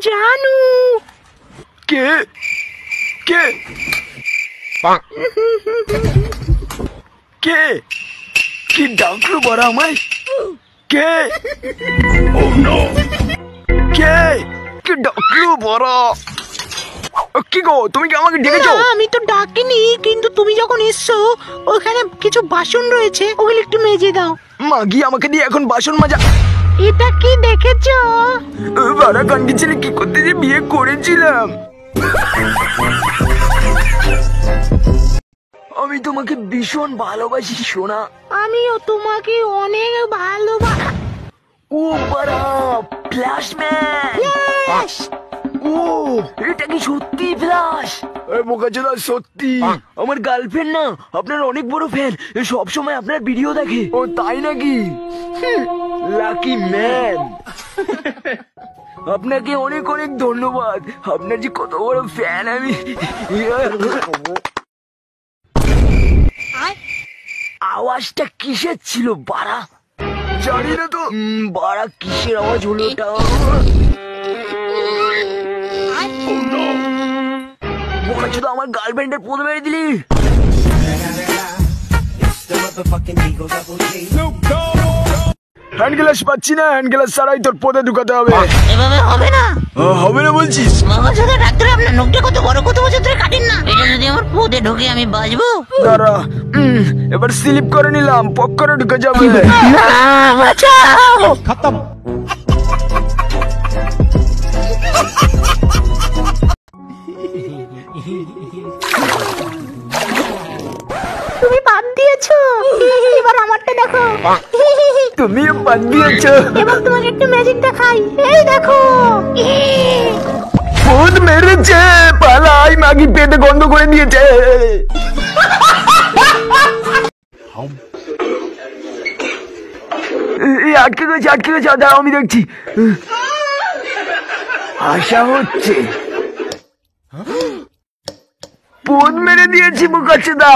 জানু। কে কে কে কি ডাকলো বড় আমায়? কে কে কি ডাকলো বড়? কি গো, তুমি কি আমাকে ডেকেছো? আমি তো ডাকিনি, কিন্তু তুমি যখন এসছো ওখানে কিছু বাসন রয়েছে, ওগুলো একটু মেজে দাও। মাগি আমাকে দিয়ে এখন বাসন মাজা? এটা কি দেখেছো? বাড়া কান্ডি ছেলে কি করতে যে বিয়ে করেছিলাম। আমি তোমাকে ভীষণ ভালোবাসি সোনা। আমিও তোমাকে অনেক ভালোবাসি। ও বাড়া ফ্ল্যাশম্যান। ও এটা কি সত্যি ফ্ল্যাশ? বোকাচোদা সত্যি। আমার গার্লফ্রেন্ড না আপনার অনেক বড় ফ্যান, সব সময় আপনার ভিডিও দেখে। ও তাই নাকি? Lucky man. আপনাকে অনেক অনেক ধন্যবাদ, আপনার যে কত বড় ফ্যান আমি। আওয়াজটা কিসের ছিল বাড়া? জানি না তো বাড়া, কিসের আওয়াজ হলো ওটা? বোকাচোদা আমার গার্লফ্রেন্ডের পোদ মেরে দিলি। হ্যান্ড গ্লাস পাচ্ছি না, হ্যান্ড গ্লাস ছাড়াই তোর পদে ঢুকাতে হবে। এভাবে হবে না। হবে না বলছিস? মামাজাদা ডাক্তার আপনার নখটা কত বড়, কত বছর ধরে কাটেন না। এটা যদি আমার পদে ঢোকে আমি বাঁচবো? দাঁড়া, এবার স্লিপ করে নিলাম, পক করে ঢুকে যাবে। না, বাঁচাও। খতম। তুমি বাদ দিয়েছো, এবার আমারটা দেখো। তুমিও বাদ দিয়েছো। এবার তোমাকে একটু ম্যাজিক দেখাই, এই দেখো। ভূত মেরেছে, পালাই, মাগি পেটে গন্ধ করে দিয়েছে। আটকে গেছে, আটকে গেছে, দাঁড়াও আমি দেখছি। আশা হচ্ছে ভূত মেরে দিয়েছি বোকাচোদা।